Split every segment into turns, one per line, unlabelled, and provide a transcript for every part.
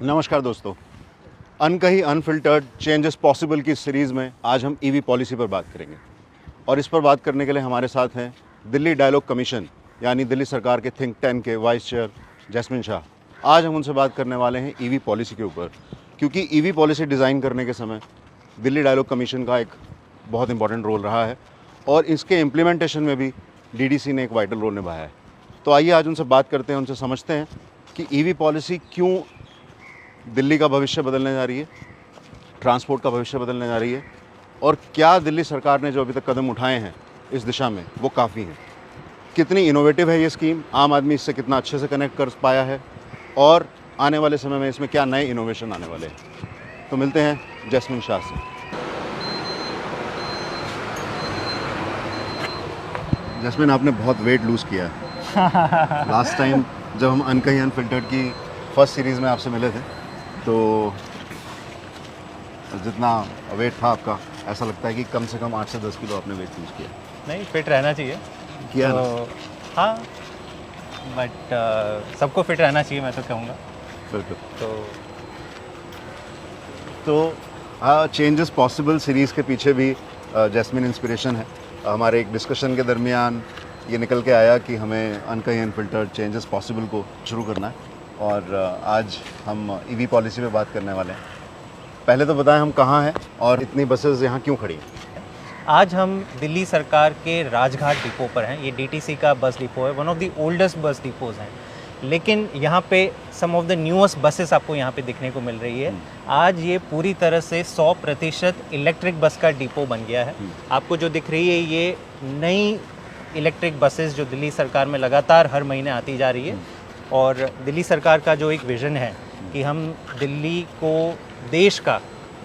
नमस्कार दोस्तों, अनकही अनफिल्टर्ड चेंजेस पॉसिबल की सीरीज़ में आज हम ईवी पॉलिसी पर बात करेंगे। और इस पर बात करने के लिए हमारे साथ हैं दिल्ली डायलॉग कमीशन यानी दिल्ली सरकार के थिंक टैंक के वाइस चेयर जैस्मिन शाह। आज हम उनसे बात करने वाले हैं ईवी पॉलिसी के ऊपर, क्योंकि ईवी पॉलिसी डिज़ाइन करने के समय दिल्ली डायलॉग कमीशन का एक बहुत इंपॉर्टेंट रोल रहा है और इसके इम्प्लीमेंटेशन में भी डीडीसी ने एक वाइटल रोल निभाया है। तो आइए आज उनसे बात करते हैं, उनसे समझते हैं कि ईवी पॉलिसी क्यों दिल्ली का भविष्य बदलने जा रही है, ट्रांसपोर्ट का भविष्य बदलने जा रही है, और क्या दिल्ली सरकार ने जो अभी तक कदम उठाए हैं इस दिशा में वो काफ़ी हैं। कितनी इनोवेटिव है ये स्कीम, आम आदमी इससे कितना अच्छे से कनेक्ट कर पाया है और आने वाले समय में इसमें क्या नए इनोवेशन आने वाले हैं। तो मिलते हैं जैस्मिन शाह से। जैस्मिन, आपने बहुत वेट लूज़ किया है। लास्ट टाइम जब हम अनकही अनफिल्टर्ड की फर्स्ट सीरीज़ में आपसे मिले थे तो जितना वेट था आपका, ऐसा लगता है कि कम से कम 8 से 10 किलो आपने वेट लूज़ किया।
नहीं, फिट रहना चाहिए
किया
तो हाँ, बट सबको फिट रहना चाहिए, मैं तो कहूँगा।
बिल्कुल। तो चेंजेस पॉसिबल सीरीज़ के पीछे भी जैस्मिन इंस्पिरेशन है। हमारे एक डिस्कशन के दरमियान ये निकल के आया कि हमें अनकही अनफिल्टर्ड चेंजेस पॉसिबल को शुरू करना है और आज हम ईवी पॉलिसी पे बात करने वाले हैं। पहले तो बताएं हम कहाँ हैं और इतनी बसेस यहाँ क्यों खड़ी हैं।
आज हम दिल्ली सरकार के राजघाट डिपो पर हैं। ये डीटीसी का बस डिपो है, वन ऑफ द ओल्डेस्ट बस डिपोज हैं, लेकिन यहाँ पे सम ऑफ द न्यूएस्ट बसेस आपको यहाँ पे दिखने को मिल रही है। आज ये पूरी तरह से 100% इलेक्ट्रिक बस का डिपो बन गया है। आपको जो दिख रही है ये नई इलेक्ट्रिक बसेस जो दिल्ली सरकार में लगातार हर महीने आती जा रही है। और दिल्ली सरकार का जो एक विज़न है कि हम दिल्ली को देश का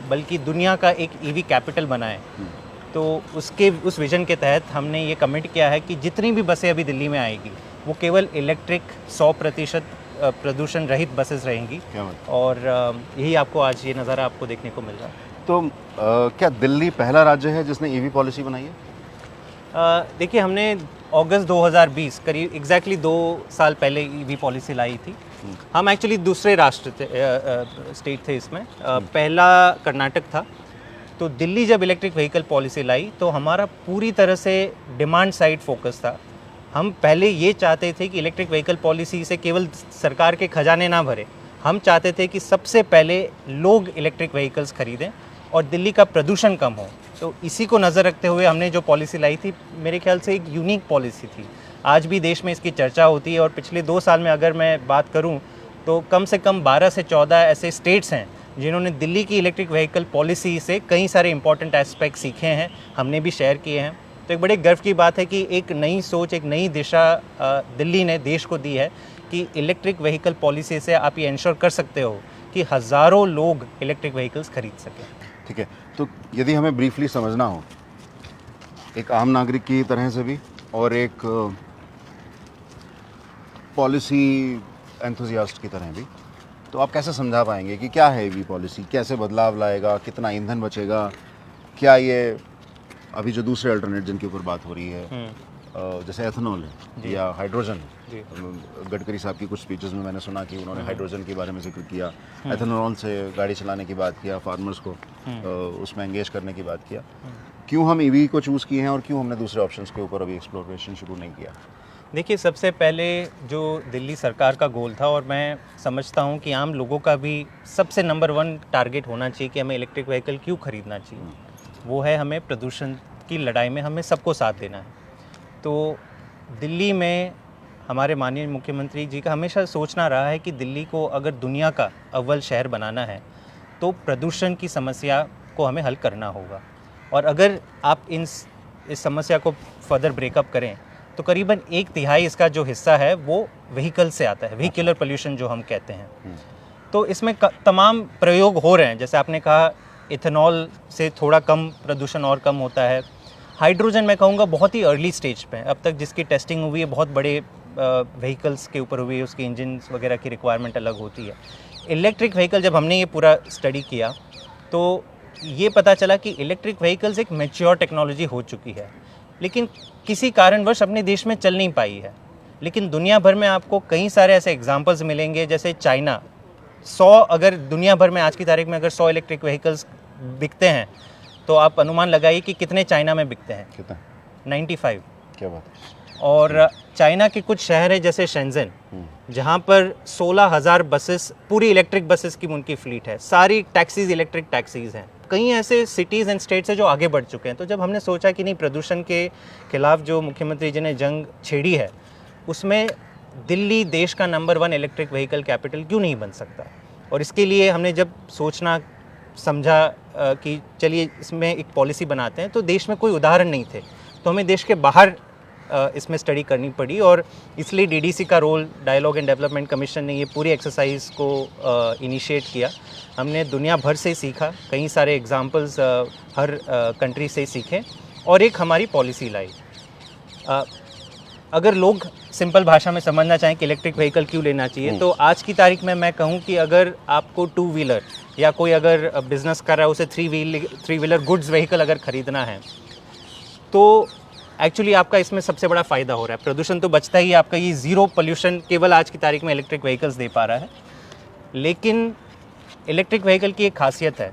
बल्कि दुनिया का एक ईवी कैपिटल बनाएं, तो उस विज़न के तहत हमने ये कमिट किया है कि जितनी भी बसें अभी दिल्ली में आएगी वो केवल इलेक्ट्रिक 100% प्रदूषण रहित बसेस रहेंगी। और यही आपको आज ये नज़ारा आपको देखने को मिल रहा है।
तो क्या दिल्ली पहला राज्य है जिसने ईवी पॉलिसी बनाई है?
देखिए, हमने अगस्त 2020 करीब एग्जैक्टली 2 साल पहले ईवी पॉलिसी लाई थी। हम एक्चुअली दूसरे राष्ट्र थे, स्टेट थे इसमें। पहला कर्नाटक था। तो दिल्ली जब इलेक्ट्रिक व्हीकल पॉलिसी लाई तो हमारा पूरी तरह से डिमांड साइड फोकस था। हम पहले ये चाहते थे कि इलेक्ट्रिक व्हीकल पॉलिसी से केवल सरकार के खजाने ना भरे, हम चाहते थे कि सबसे पहले लोग इलेक्ट्रिक व्हीकल्स खरीदें और दिल्ली का प्रदूषण कम हो। तो इसी को नज़र रखते हुए हमने जो पॉलिसी लाई थी, मेरे ख्याल से एक यूनिक पॉलिसी थी। आज भी देश में इसकी चर्चा होती है और पिछले 2 साल में अगर मैं बात करूं तो कम से कम 12 से 14 ऐसे स्टेट्स हैं जिन्होंने दिल्ली की इलेक्ट्रिक व्हीकल पॉलिसी से कई सारे इंपॉर्टेंट एस्पेक्ट सीखे हैं, हमने भी शेयर किए हैं। तो एक बड़े गर्व की बात है कि एक नई सोच, एक नई दिशा दिल्ली ने देश को दी है कि इलेक्ट्रिक व्हीकल पॉलिसी से आप ये इंश्योर कर सकते हो कि हज़ारों लोग इलेक्ट्रिक व्हीकल्स खरीद सकें। ठीक है,
तो यदि हमें ब्रीफली समझना हो एक आम नागरिक की तरह से भी और एक पॉलिसी एंथुजियास्ट की तरह भी, तो आप कैसे समझा पाएंगे कि क्या है ईवी पॉलिसी, कैसे बदलाव लाएगा, कितना ईंधन बचेगा, क्या ये अभी जो दूसरे अल्टरनेट जिनके ऊपर बात हो रही है जैसे एथेनॉल है या हाइड्रोजन है। गडकरी साहब की कुछ स्पीचेस में मैंने सुना कि उन्होंने हाइड्रोजन के बारे में जिक्र किया, एथेनॉल से गाड़ी चलाने की बात किया, फार्मर्स को उसमें एंगेज करने की बात किया। क्यों हम ईवी को चूज़ किए हैं और क्यों हमने दूसरे ऑप्शंस के ऊपर अभी एक्सप्लोरेशन शुरू नहीं किया?
देखिए, सबसे पहले जो दिल्ली सरकार का गोल था, और मैं समझता हूँ कि आम लोगों का भी सबसे नंबर 1 टारगेट होना चाहिए कि हमें इलेक्ट्रिक व्हीकल क्यों खरीदना चाहिए, वो है हमें प्रदूषण की लड़ाई में हमें सबको साथ देना है। तो दिल्ली में हमारे माननीय मुख्यमंत्री जी का हमेशा सोचना रहा है कि दिल्ली को अगर दुनिया का अव्वल शहर बनाना है तो प्रदूषण की समस्या को हमें हल करना होगा। और अगर आप इस समस्या को फर्दर ब्रेकअप करें तो करीबन 1/3 इसका जो हिस्सा है वो व्हीकल से आता है, व्हीकुलर पोल्यूशन जो हम कहते हैं। तो इसमें तमाम प्रयोग हो रहे हैं। जैसे आपने कहा, इथेनॉल से थोड़ा कम प्रदूषण और कम होता है। हाइड्रोजन मैं कहूँगा बहुत ही अर्ली स्टेज पे है, अब तक जिसकी टेस्टिंग हुई है बहुत बड़े व्हीकल्स के ऊपर हुई है, उसकी इंजन वगैरह की रिक्वायरमेंट अलग होती है। इलेक्ट्रिक व्हीकल जब हमने ये पूरा स्टडी किया तो ये पता चला कि इलेक्ट्रिक व्हीकल्स एक मैच्योर टेक्नोलॉजी हो चुकी है, लेकिन किसी कारणवश अपने देश में चल नहीं पाई है। लेकिन दुनिया भर में आपको कई सारे ऐसे एग्जांपल्स मिलेंगे, जैसे चाइना 100 अगर दुनिया भर में आज की तारीख में अगर 100 इलेक्ट्रिक व्हीकल्स बिकते हैं तो आप अनुमान लगाइए कि कितने चाइना में बिकते हैं।
कितना?
95।
क्या बात है।
और चाइना के कुछ शहर है जैसे शेंजन, जहाँ पर 16,000 बसेस, पूरी इलेक्ट्रिक बसेस की उनकी फ्लीट है, सारी टैक्सीज इलेक्ट्रिक टैक्सीज हैं। कई ऐसे सिटीज़ एंड स्टेट्स हैं जो आगे बढ़ चुके हैं। तो जब हमने सोचा कि नहीं, प्रदूषण के खिलाफ जो मुख्यमंत्री जी ने जंग छेड़ी है, उसमें दिल्ली देश का नंबर 1 इलेक्ट्रिक व्हीकल कैपिटल क्यों नहीं बन सकता। और इसके लिए हमने जब सोचना समझा कि चलिए इसमें एक पॉलिसी बनाते हैं, तो देश में कोई उदाहरण नहीं थे, तो हमें देश के बाहर इसमें स्टडी करनी पड़ी। और इसलिए डीडीसी का role, dialogue and development commission ने ये पूरी एक्सरसाइज को इनिशिएट किया। हमने दुनिया भर से सीखा, कई सारे एग्जांपल्स हर कंट्री से सीखे और एक हमारी पॉलिसी लाई। अगर लोग सिंपल भाषा में समझना चाहें कि इलेक्ट्रिक व्हीकल क्यों लेना चाहिए, तो आज की तारीख में मैं कहूँ कि अगर आपको 2 व्हीलर या कोई अगर बिज़नेस कर रहा है उसे 3 व्हीलर गुड्स व्हीकल अगर ख़रीदना है, तो एक्चुअली आपका इसमें सबसे बड़ा फ़ायदा हो रहा है। प्रदूषण तो बचता ही, आपका ये ज़ीरो पोल्यूशन केवल आज की तारीख में इलेक्ट्रिक व्हीकल्स दे पा रहा है। लेकिन इलेक्ट्रिक व्हीकल की एक खासियत है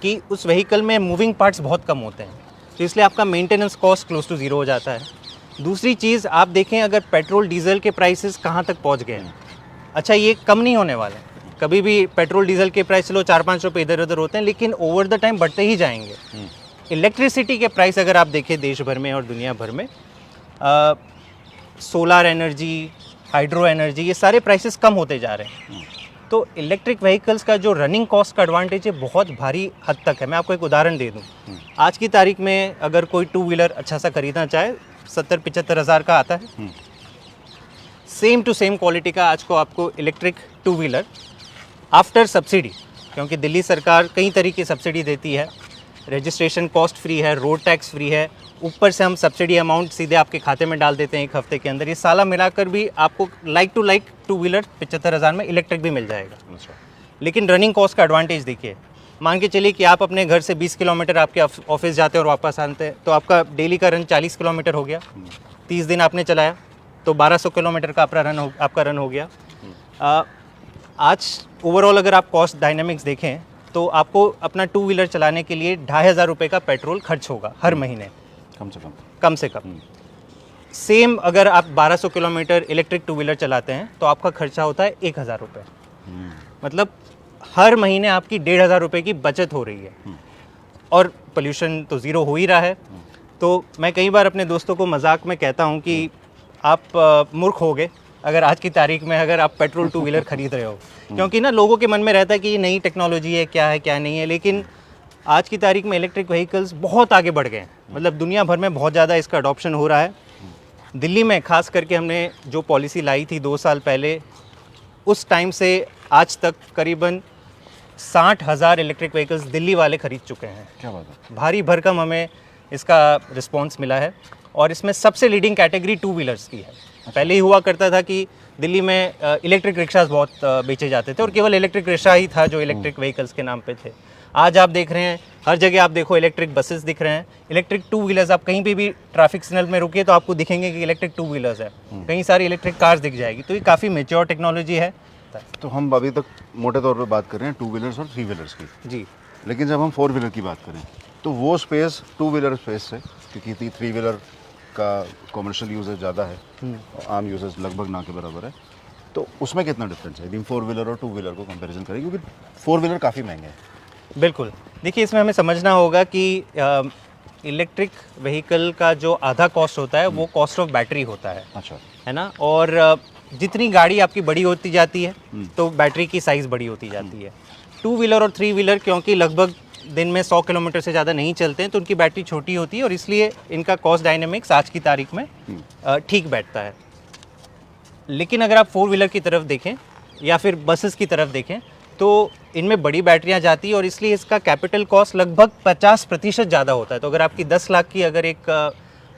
कि उस व्हीकल में मूविंग पार्ट्स बहुत कम होते हैं, तो इसलिए आपका maintenance cost close to zero हो जाता है। दूसरी चीज़ आप देखें, अगर पेट्रोल डीजल के प्राइसेस कहाँ तक पहुँच गए हैं, अच्छा ये कम नहीं होने वाले। कभी भी पेट्रोल डीजल के प्राइस चलो 4-5 रुपये इधर उधर होते हैं, लेकिन ओवर द टाइम बढ़ते ही जाएंगे। इलेक्ट्रिसिटी के प्राइस अगर आप देखें देश भर में और दुनिया भर में, सोलर एनर्जी, हाइड्रो एनर्जी, ये सारे प्राइसेस कम होते जा रहे हैं। तो इलेक्ट्रिक व्हीकल्स का जो रनिंग कॉस्ट का एडवांटेज है बहुत भारी हद तक है। मैं आपको एक उदाहरण दे दूं, आज की तारीख में अगर कोई 2 व्हीलर अच्छा सा खरीदना चाहे 70-75 हज़ार का आता है। सेम टू सेम क्वालिटी का आज को आपको इलेक्ट्रिक 2 व्हीलर आफ्टर सब्सिडी, क्योंकि दिल्ली सरकार कई तरीके की सब्सिडी देती है, रजिस्ट्रेशन कॉस्ट फ्री है, रोड टैक्स फ्री है, ऊपर से हम सब्सिडी अमाउंट सीधे आपके खाते में डाल देते हैं 1 हफ्ते के अंदर। ये साला मिलाकर भी आपको लाइक टू लाइक 2 व्हीलर 75 हज़ार में इलेक्ट्रिक भी मिल जाएगा। लेकिन रनिंग कॉस्ट का एडवांटेज देखिए, मान के चलिए कि आप अपने घर से 20 किलोमीटर आपके ऑफिस जाते हैं और वापस आते हैं, तो आपका डेली का रन 40 किलोमीटर हो गया। 30 दिन आपने चलाया तो 1200 किलोमीटर का आपका रन हो गया। आज ओवरऑल अगर आप कॉस्ट डायनामिक्स देखें तो आपको अपना 2 व्हीलर चलाने के लिए 2,500 रुपये का पेट्रोल खर्च होगा हर महीने, कम से कम। सेम अगर आप 1200 किलोमीटर इलेक्ट्रिक 2 व्हीलर चलाते हैं तो आपका खर्चा होता है 1,000 रुपये। मतलब हर महीने आपकी 1,500 रुपये की बचत हो रही है और पोल्यूशन तो ज़ीरो हो ही रहा है। तो मैं कई बार अपने दोस्तों को मजाक में कहता हूँ कि आप मूर्ख हो गए अगर आज की तारीख में अगर आप पेट्रोल 2 व्हीलर खरीद रहे हो, क्योंकि ना लोगों के मन में रहता है कि ये नई टेक्नोलॉजी है, क्या नहीं है। लेकिन आज की तारीख में इलेक्ट्रिक व्हीकल्स बहुत आगे बढ़ गए हैं, मतलब दुनिया भर में बहुत ज़्यादा इसका अडॉप्शन हो रहा है। दिल्ली में खास करके हमने जो पॉलिसी लाई थी 2 साल पहले, उस टाइम से आज तक करीबन 60,000 इलेक्ट्रिक व्हीकल्स दिल्ली वाले खरीद चुके हैं।
क्या बात है।
भारी भरकम हमें इसका रिस्पांस मिला है और इसमें सबसे लीडिंग कैटेगरी 2 व्हीलर्स की है। पहले ही हुआ करता था कि दिल्ली में इलेक्ट्रिक रिक्शास बहुत बेचे जाते थे और केवल इलेक्ट्रिक रिक्शा ही था जो इलेक्ट्रिक व्हीकल्स के नाम पे थे। आज आप देख रहे हैं हर जगह, आप देखो इलेक्ट्रिक बसेस दिख रहे हैं, इलेक्ट्रिक 2 व्हीलर्स। आप कहीं पे भी ट्रैफिक सिग्नल में रुकिए तो आपको दिखेंगे कि इलेक्ट्रिक 2 व्हीलर्स है, कई सारी इलेक्ट्रिक कार्स दिख जाएगी। तो ये काफ़ी मेच्योर टेक्नोलॉजी है।
तो हम अभी तक मोटे तौर पे बात कर रहे हैं 2 व्हीलर्स और 3 व्हीलर्स की
जी,
लेकिन जब हम 4 व्हीलर की बात करें तो वो स्पेस 2 व्हीलर स्पेस से, क्योंकि 3 व्हीलर का कमर्शियल यूजेज ज़्यादा है और आम यूजेज लगभग ना के बराबर है, तो उसमें कितना डिफरेंस है यदि हम 4 व्हीलर और 2 व्हीलर को कंपैरिजन करें, क्योंकि 4 व्हीलर काफ़ी महंगे हैं।
बिल्कुल। देखिए, इसमें हमें समझना होगा कि इलेक्ट्रिक व्हीकल का जो आधा कॉस्ट होता है वो कॉस्ट ऑफ बैटरी होता है।
अच्छा,
है ना। और जितनी गाड़ी आपकी बड़ी होती जाती है तो बैटरी की साइज़ बड़ी होती जाती है। 2 व्हीलर और 3 व्हीलर क्योंकि लगभग दिन में 100 किलोमीटर से ज़्यादा नहीं चलते हैं तो उनकी बैटरी छोटी होती है और इसलिए इनका कॉस्ट डायनेमिक्स आज की तारीख में ठीक बैठता है। लेकिन अगर आप 4 व्हीलर की तरफ देखें या फिर बसेस की तरफ देखें तो इनमें बड़ी बैटरियां जाती है और इसलिए इसका कैपिटल कॉस्ट लगभग 50% ज़्यादा होता है। तो अगर आपकी 10 लाख की अगर एक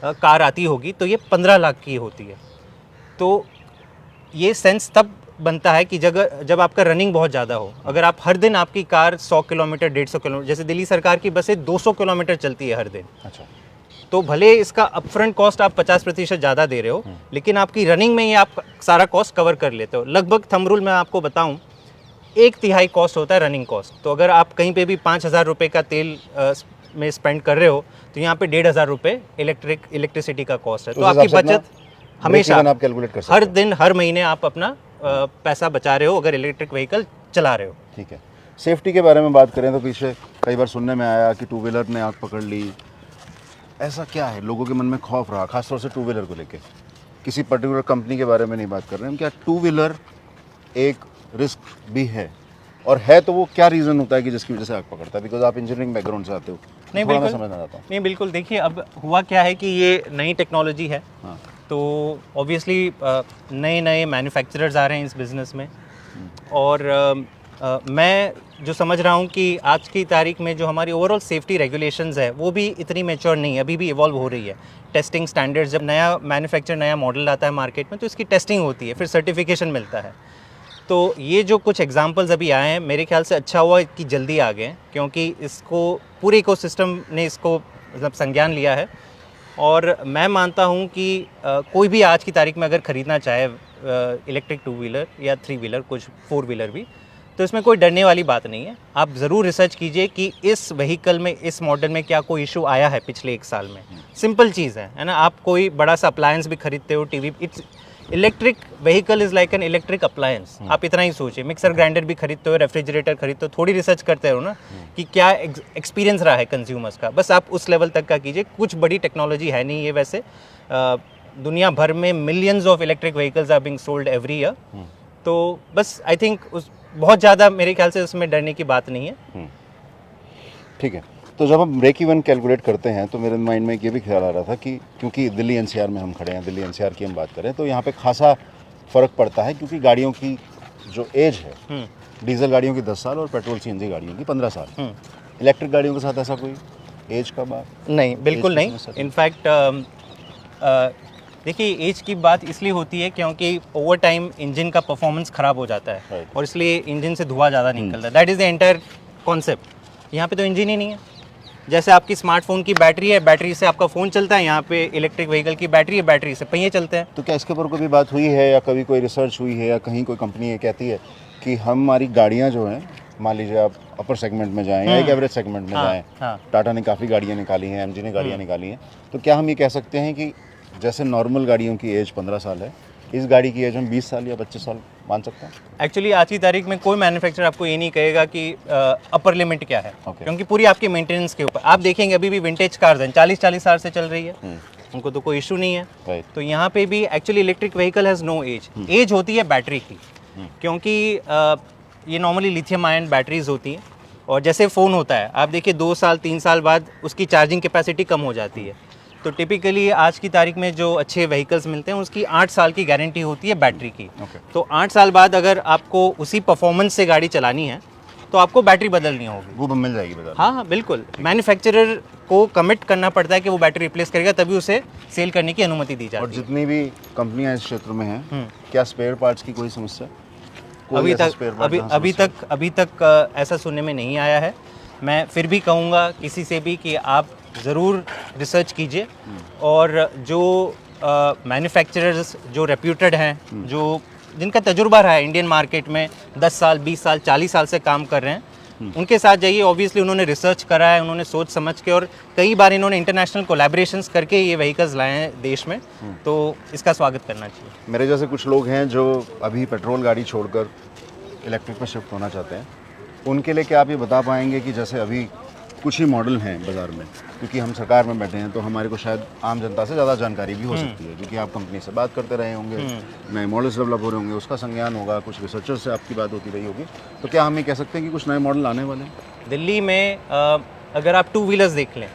कार आती होगी तो ये 15 लाख की होती है। तो ये सेंस तब बनता है कि जब आपका रनिंग बहुत ज़्यादा हो। अगर आप हर दिन आपकी कार 100 किलोमीटर 150 किलोमीटर, जैसे दिल्ली सरकार की बसें 200 किलोमीटर चलती है हर दिन,
अच्छा,
तो भले इसका अपफ्रंट कॉस्ट आप 50% ज़्यादा दे रहे हो लेकिन आपकी रनिंग में ही आप सारा कॉस्ट कवर कर लेते हो। लगभग थंब रूल मैं आपको बताऊं एक तिहाई कॉस्ट होता है रनिंग कॉस्ट। तो अगर आप कहीं पे भी 5,000 रुपये का तेल में स्पेंड कर रहे हो तो यहाँ पे 1,500 रुपये इलेक्ट्रिसिटी का कॉस्ट है। तो आपकी बचत हमेशा
आप कैलकुलेट कर सकते
हर दिन हर महीने आप अपना पैसा बचा रहे हो अगर इलेक्ट्रिक व्हीकल चला रहे हो।
ठीक है। सेफ्टी के बारे में बात करें तो पीछे कई बार सुनने में आया कि टू व्हीलर ने आग पकड़ ली, ऐसा क्या है? लोगों के मन में खौफ रहा, खासतौर से टू व्हीलर को लेके। किसी पर्टिकुलर कंपनी के बारे में नहीं बात कर रहे हैं, क्या टू व्हीलर एक रिस्क भी है, और है तो वो क्या रीज़न होता है कि जिसकी वजह से आग पकड़ता है? बिकॉज आप इंजीनियरिंग बैकग्राउंड से आते हो।
नहीं
थोड़ा मैं
बिल्कुल
समझना चाहता हूँ।
नहीं बिल्कुल, देखिए अब हुआ क्या है कि ये नई टेक्नोलॉजी है।
हाँ।
तो ऑब्वियसली नए नए मैन्युफैक्चरर्स आ रहे हैं इस बिज़नेस में, और मैं जो समझ रहा हूँ कि आज की तारीख में जो हमारी ओवरऑल सेफ्टी रेगुलेशंस है वो भी इतनी मैच्योर नहीं है, अभी भी इवॉल्व हो रही है। टेस्टिंग स्टैंडर्ड्स, जब नया मैन्युफैक्चर नया मॉडल आता है मार्केट में तो इसकी टेस्टिंग होती है, फिर सर्टिफिकेशन मिलता है। तो ये जो कुछ एग्जांपल्स अभी आए हैं मेरे ख्याल से अच्छा हुआ कि जल्दी आ गए, क्योंकि इसको पूरे इकोसिस्टम ने इसको मतलब संज्ञान लिया है। और मैं मानता हूँ कि कोई भी आज की तारीख में अगर ख़रीदना चाहे इलेक्ट्रिक टू व्हीलर या थ्री व्हीलर, कुछ फोर व्हीलर भी, तो इसमें कोई डरने वाली बात नहीं है। आप ज़रूर रिसर्च कीजिए कि इस व्हीकल में, इस मॉडल में क्या कोई इशू आया है पिछले 1 साल में। सिंपल चीज़ है ना? आप कोई बड़ा सा अप्लायंस भी खरीदते हो, TV, it's electric vehicle is like an electric appliance. आप इतना ही सोचिए, मिक्सर ग्राइंडर भी खरीदते हो, रेफ्रिजरेटर खरीदते हो, थोड़ी रिसर्च करते हो ना कि क्या एक्सपीरियंस रहा है कंज्यूमर्स का, बस आप उस लेवल तक का कीजिए। कुछ बड़ी टेक्नोलॉजी है नहीं ये वैसे। दुनिया भर में millions of electric vehicles are being sold every year. तो बस आई थिंक उस बहुत ज़्यादा मेरे ख्याल से उसमें डरने की बात नहीं है।
ठीक है। तो जब हम ब्रेक इवन कैलकुलेट करते हैं तो मेरे माइंड में ये भी ख्याल आ रहा था कि क्योंकि दिल्ली एनसीआर में हम खड़े हैं, दिल्ली एनसीआर की हम बात करें तो यहाँ पे खासा फ़र्क पड़ता है, क्योंकि गाड़ियों की जो एज है, डीजल गाड़ियों की 10 साल और पेट्रोल सीएनजी गाड़ियों की 15 साल। इलेक्ट्रिक गाड़ियों के साथ ऐसा कोई एज का बात
नहीं, बिल्कुल नहीं। इनफैक्ट देखिए, एज की बात इसलिए होती है क्योंकि ओवर टाइम इंजन का परफॉर्मेंस ख़राब हो जाता है,
Right.
और इसलिए इंजन से धुआं ज़्यादा निकलता है। That is the entire concept. यहाँ पे तो इंजन ही नहीं है। जैसे आपकी स्मार्टफोन की बैटरी है, बैटरी से आपका फ़ोन चलता है, यहाँ पे इलेक्ट्रिक व्हीकल की बैटरी है, बैटरी से पहिए चलते हैं।
तो क्या इसके ऊपर कोई बात हुई है, या कभी कोई रिसर्च हुई है, या कहीं कोई कंपनी ये कहती है कि हमारी गाड़ियाँ जो हैं, मान लीजिए आप अपर सेगमेंट में जाएं या एक एवरेज सेगमेंट में जाएं, टाटा ने काफ़ी गाड़ियाँ निकाली हैं, एमजी ने गाड़ियाँ निकाली हैं, तो क्या हम ये कह सकते हैं कि जैसे नॉर्मल गाड़ियों की एज 15 साल है, इस गाड़ी की एज हम 20 साल या 25 साल मान सकते हैं?
एक्चुअली आज की तारीख में कोई मैन्युफैक्चरर आपको ये नहीं कहेगा कि अपर लिमिट क्या है।
Okay.
क्योंकि पूरी आपकी मेंटेनेंस के ऊपर आप देखेंगे, अभी भी विंटेज कार्स हैं 40-40 साल से चल रही है, उनको तो कोई इशू नहीं है।
Right.
तो यहाँ पे भी actually electric vehicle has no age. Age होती है बैटरी की, क्योंकि ये नॉर्मली लिथियम आयन बैटरीज होती हैं, और जैसे फ़ोन होता है, आप देखिए 2 साल 3 साल बाद उसकी चार्जिंग कैपेसिटी कम हो जाती है। तो टिपिकली आज की तारीख में जो अच्छे व्हीकल्स मिलते हैं उसकी 8 साल की गारंटी होती है बैटरी की। तो 8 साल बाद अगर आपको उसी परफॉर्मेंस से गाड़ी चलानी है तो आपको बैटरी बदलनी होगी।
वो मिल जाएगी बाजार में?
हाँ बिल्कुल। मैन्युफैक्चरर को कमिट करना पड़ता है कि वो बैटरी रिप्लेस करेगा, तभी उसे सेल करने की अनुमति दी जाती है।
और जितनी भी कंपनियां इस क्षेत्र में हैं, क्या स्पेयर पार्ट्स की कोई समस्या?
अभी तक ऐसा सुनने में नहीं आया है। मैं फिर भी कहूँगा किसी से भी कि आप ज़रूर रिसर्च कीजिए, और जो मैन्युफैक्चरर्स जो रेप्यूटेड हैं, जो जिनका तजुर्बा रहा है इंडियन मार्केट में 10 साल 20 साल 40 साल से काम कर रहे हैं, उनके साथ जाइए। ऑब्वियसली उन्होंने रिसर्च करा है, उन्होंने सोच समझ के, और कई बार इन्होंने इंटरनेशनल कोलैबोरेशंस करके ये व्हीकल्स लाए हैं देश में, तो इसका स्वागत करना चाहिए।
मेरे जैसे कुछ लोग हैं जो अभी पेट्रोल गाड़ी छोड़कर इलेक्ट्रिक पर शिफ्ट होना चाहते हैं, उनके लिए क्या आप ये बता पाएंगे कि जैसे अभी कुछ ही मॉडल हैं बाज़ार में, क्योंकि हम सरकार में बैठे हैं तो हमारे को शायद आम जनता से ज़्यादा जानकारी भी हो सकती है, क्योंकि आप कंपनी से बात करते रहे होंगे, नए मॉडल्स डेवलप हो रहे होंगे, उसका संज्ञान होगा, कुछ रिसर्चर से आपकी बात होती रही होगी, तो क्या हम ये कह सकते हैं कि कुछ नए मॉडल आने वाले हैं?
दिल्ली में अगर आप टू व्हीलर्स देख लें,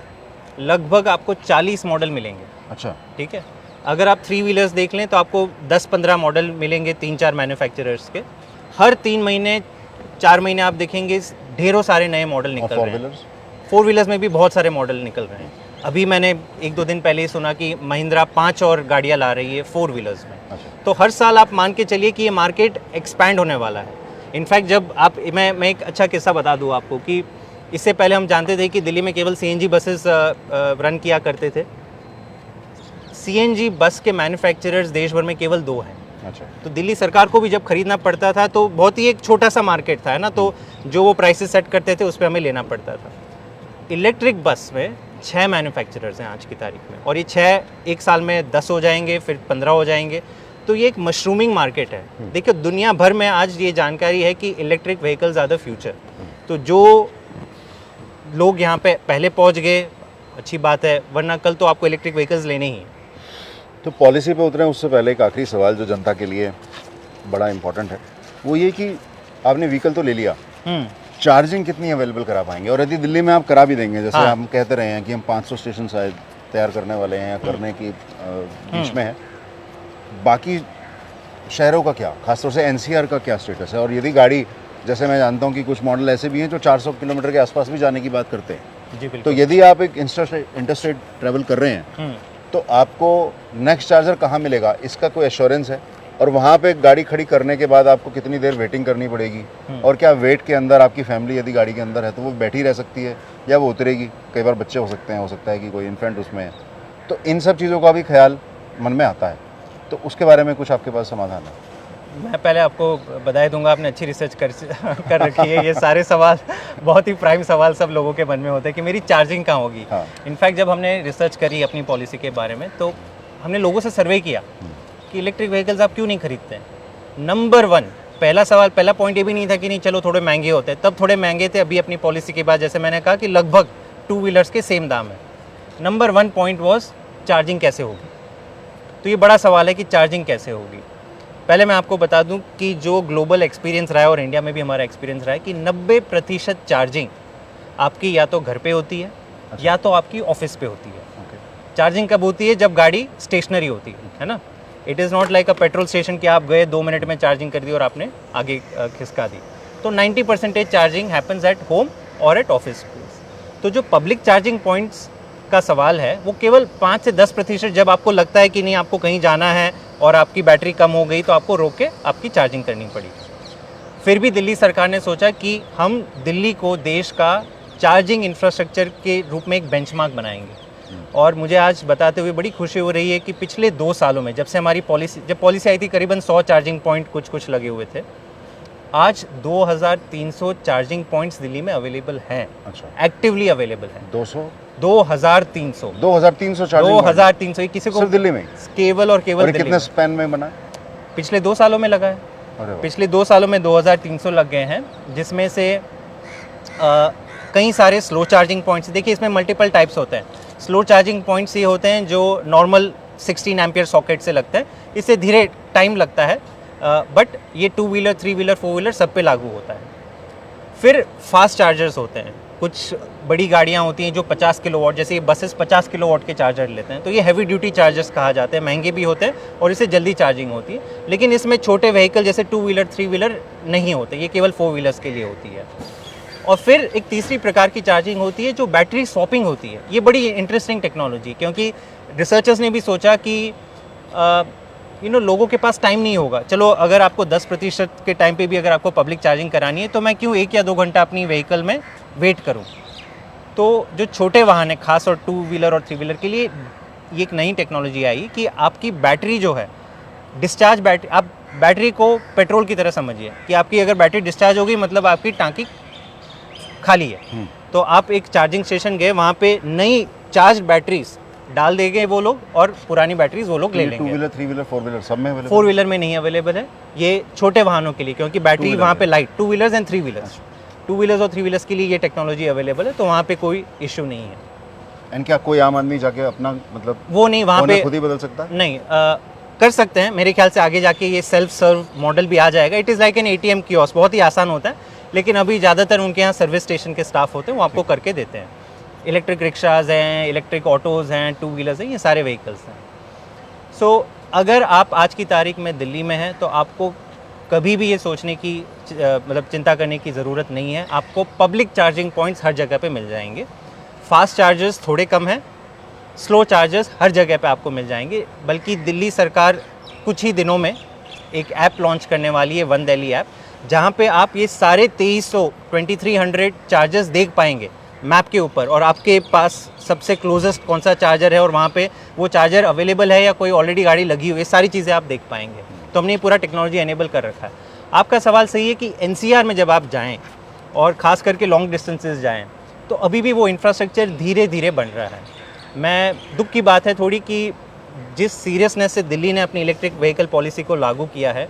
लगभग आपको 40 मॉडल मिलेंगे।
अच्छा,
ठीक है। अगर आप थ्री व्हीलर्स देख लें तो आपको 10-15 मॉडल मिलेंगे 3-4 मैन्युफैक्चरर्स के। हर 3 महीने 4 महीने आप देखेंगे ढेरों सारे नए मॉडल निकल रहे हैं। 4 व्हीलर्स में भी बहुत सारे मॉडल निकल रहे हैं। अभी मैंने 1-2 दिन पहले ही सुना कि महिंद्रा 5 और गाड़ियाँ ला रही है 4 व्हीलर्स में।
अच्छा।
तो हर साल आप मान के चलिए कि ये मार्केट एक्सपैंड होने वाला है। इनफैक्ट जब आप मैं एक अच्छा किस्सा बता दूँ आपको कि इससे पहले हम जानते थे कि दिल्ली में केवल CNG बसेस रन किया करते थे। CNG बस के मैन्युफैक्चरर्स देश भर में केवल 2 हैं,
अच्छा।
तो दिल्ली सरकार को भी जब खरीदना पड़ता था तो बहुत ही एक छोटा सा मार्केट था, है ना, तो जो वो प्राइसेस सेट करते थे उस पर हमें लेना पड़ता था। इलेक्ट्रिक बस में 6 मैन्युफैक्चरर्स हैं आज की तारीख में, और ये 6 एक साल में 10 हो जाएंगे, फिर 15 हो जाएंगे। तो ये एक मशरूमिंग मार्केट है। देखिए दुनिया भर में आज ये जानकारी है कि electric vehicles are the future. तो जो लोग यहाँ पे पहले पहुँच गए अच्छी बात है, वरना कल तो आपको इलेक्ट्रिक व्हीकल्स लेने ही हैं।
तो पॉलिसी पे उतरे उससे पहले एक आखिरी सवाल जो जनता के लिए बड़ा इंपॉर्टेंट है, वो ये कि आपने व्हीकल तो ले लिया, चार्जिंग कितनी अवेलेबल करा पाएंगे? और यदि दिल्ली में आप करा भी देंगे, जैसे हम कहते रहे हैं कि हम 500 स्टेशन शायद तैयार करने वाले हैं या करने की बीच में है, बाकी शहरों का क्या, खासतौर से एनसीआर का क्या स्टेटस है? और यदि गाड़ी, जैसे मैं जानता हूँ कि कुछ मॉडल ऐसे भी हैं जो 400 किलोमीटर के आसपास भी जाने की बात करते हैं,
जी
तो
बिल्कुल।
यदि आप एक इंटरस्टेट ट्रैवल कर रहे हैं तो आपको नेक्स्ट चार्जर कहाँ मिलेगा, इसका कोई एश्योरेंस है? और वहाँ पे गाड़ी खड़ी करने के बाद आपको कितनी देर वेटिंग करनी पड़ेगी? और क्या वेट के अंदर आपकी फैमिली यदि गाड़ी के अंदर है तो वो बैठी रह सकती है या वो उतरेगी? कई बार बच्चे हो सकते हैं, हो सकता है कि कोई इन्फेंट उसमें है, तो इन सब चीज़ों का भी ख्याल मन में आता है, तो उसके बारे में कुछ आपके पास समाधान है?
मैं पहले आपको बधाई दूंगा, आपने अच्छी रिसर्च कर रखी है। ये सारे सवाल बहुत ही प्राइम सवाल सब लोगों के मन में होते हैं कि मेरी चार्जिंग कहाँ होगी।
हाँ।
इनफैक्ट जब हमने रिसर्च करी अपनी पॉलिसी के बारे में तो हमने लोगों से सर्वे किया कि इलेक्ट्रिक व्हीकल्स आप क्यों नहीं खरीदते हैं। नंबर 1 पहला पॉइंट ये भी नहीं था कि नहीं चलो थोड़े महंगे होते हैं, तब थोड़े महंगे थे। अभी अपनी पॉलिसी के बाद जैसे मैंने कहा कि लगभग 2 व्हीलर्स के सेम दाम है। नंबर 1 पॉइंट वॉज चार्जिंग कैसे होगी। तो ये बड़ा सवाल है कि चार्जिंग कैसे होगी। पहले मैं आपको बता दूं कि जो ग्लोबल एक्सपीरियंस रहा है और इंडिया में भी हमारा एक्सपीरियंस रहा है कि 90% चार्जिंग आपकी या तो घर पे होती है या तो आपकी ऑफिस पे होती है। चार्जिंग कब होती है? जब गाड़ी स्टेशनरी होती है ना। It is not like a petrol station कि आप गए 2 मिनट में चार्जिंग कर दी और आपने आगे खिसका दी। तो 90% चार्जिंग हैपन्स एट होम और एट ऑफिस प्लेस। तो जो पब्लिक चार्जिंग पॉइंट्स का सवाल है वो केवल 5 से 10% जब आपको लगता है कि नहीं आपको कहीं जाना है और आपकी बैटरी कम हो गई तो आपको रोक के आपकी चार्जिंग करनी पड़ी। फिर भी दिल्ली सरकार ने सोचा कि हम दिल्ली को देश का चार्जिंग इंफ्रास्ट्रक्चर के रूप में एक बेंचमार्क बनाएंगे। और मुझे आज बताते हुए बड़ी खुशी हो रही है कि पिछले 2 सालों में जब से हमारी पॉलिसी आई थी करीबन 100 चार्जिंग पॉइंट कुछ लगे हुए थे। आज 2300 चार्जिंग पॉइंट्स दिल्ली में अवेलेबल हैं।
अच्छा।
एक्टिवली अवेलेबल हैं
2300 चार्जिंग
2300 ये किसी को
सिर्फ दिल्ली में?
केवल और केवल
और ये
दिल्ली
कितने
में।
स्पैन में बना है?
पिछले 2 सालों में लगा है।
अरे वाह।
पिछले 2 सालों में 2300 लग गए हैं, जिसमें से कई सारे स्लो चार्जिंग पॉइंट्स। देखिए इसमें मल्टीपल टाइप्स होते हैं। स्लो चार्जिंग पॉइंट्स ये होते हैं जो नॉर्मल 16 एम्पियर सॉकेट से लगते हैं, इससे धीरे टाइम लगता है, बट ये 2 व्हीलर 3 व्हीलर 4 व्हीलर सब पे लागू होता है। फिर फास्ट चार्जर्स होते हैं। कुछ बड़ी गाड़ियाँ होती हैं जो 50 किलोवाट, जैसे ये बसेस 50 किलोवाट के चार्जर लेते हैं, तो ये हैवी ड्यूटी चार्जर्स कहा जाते हैं, महंगे भी होते हैं और इससे जल्दी चार्जिंग होती है। लेकिन इसमें छोटे व्हीकल जैसे 2 व्हीलर 3 व्हीलर नहीं होते, ये केवल 4 व्हीलर्स के लिए होती है। और फिर एक तीसरी प्रकार की चार्जिंग होती है जो बैटरी स्वैपिंग होती है। ये बड़ी इंटरेस्टिंग टेक्नोलॉजी, क्योंकि रिसर्चर्स ने भी सोचा कि लोगों के पास टाइम नहीं होगा। चलो अगर आपको 10% के टाइम पे भी अगर आपको पब्लिक चार्जिंग करानी है तो मैं क्यों 1 या 2 घंटा अपनी व्हीकल में वेट करूं। तो जो छोटे वाहन है, खास और 2 व्हीलर और 3 व्हीलर के लिए ये एक नई टेक्नोलॉजी आई कि आपकी बैटरी जो है डिस्चार्ज बैटरी, आप बैटरी को पेट्रोल की तरह समझिए कि आपकी अगर बैटरी डिस्चार्ज होगी मतलब आपकी टांकी खाली है। तो आप एक चार्जिंग स्टेशन गए, वहाँ पे नई चार्ज बैटरीज डाल देंगे वो लोग और पुरानी बैटरीज वो लोग ले लेंगे।
2 व्हीलर 3 व्हीलर 4 व्हीलर सब में अवेलेबल?
4 व्हीलर में नहीं अवेलेबल है, ये छोटे वाहनों के लिए, क्योंकि बैटरी वहाँ पे light 2 wheelers and 3 wheelers, 2 wheelers और 3 व्हीलर्स के लिए ये टेक्नोलॉजी अवेलेबल है, तो वहाँ पे कोई इशू नहीं है।
एंड क्या कोई आम आदमी जाके अपना मतलब
वो नहीं, वहाँ पे
खुद ही बदल सकता है?
नहीं, कर सकते हैं। मेरे ख्याल से आगे जाके ये सेल्फ सर्व मॉडल भी आ जाएगा। It is like an ATM kiosk, बहुत ही आसान होता है, लेकिन अभी ज़्यादातर उनके यहाँ सर्विस स्टेशन के स्टाफ होते हैं, वो आपको करके देते हैं। इलेक्ट्रिक रिक्शाज हैं, इलेक्ट्रिक ऑटोज़ हैं, 2 व्हीलर्स हैं, ये सारे व्हीकल्स हैं। सो अगर आप आज की तारीख में दिल्ली में हैं तो आपको कभी भी ये सोचने की मतलब चिंता करने की ज़रूरत नहीं है। आपको पब्लिक चार्जिंग पॉइंट्स हर जगह पे मिल जाएंगे। फास्ट चार्जर्स थोड़े कम हैं, स्लो चार्जर्स हर जगह पे आपको मिल जाएंगे। बल्कि दिल्ली सरकार कुछ ही दिनों में एक ऐप लॉन्च करने वाली है, वन दिल्ली ऐप, जहाँ पे आप ये सारे 2300 चार्जर्स देख पाएंगे मैप के ऊपर, और आपके पास सबसे क्लोजेस्ट कौन सा चार्जर है और वहाँ पे वो चार्जर अवेलेबल है या कोई ऑलरेडी गाड़ी लगी हुई है, सारी चीज़ें आप देख पाएंगे। तो हमने ये पूरा टेक्नोलॉजी एनेबल कर रखा है। आपका सवाल सही है कि एनसीआर में जब आप जाएं और ख़ास करके लॉन्ग डिस्टेंसेस जाएं तो अभी भी वो इंफ्रास्ट्रक्चर धीरे धीरे बन रहा है। मैं दुख की बात है थोड़ी कि जिस सीरियसनेस से दिल्ली ने अपनी इलेक्ट्रिक व्हीकल पॉलिसी को लागू किया है,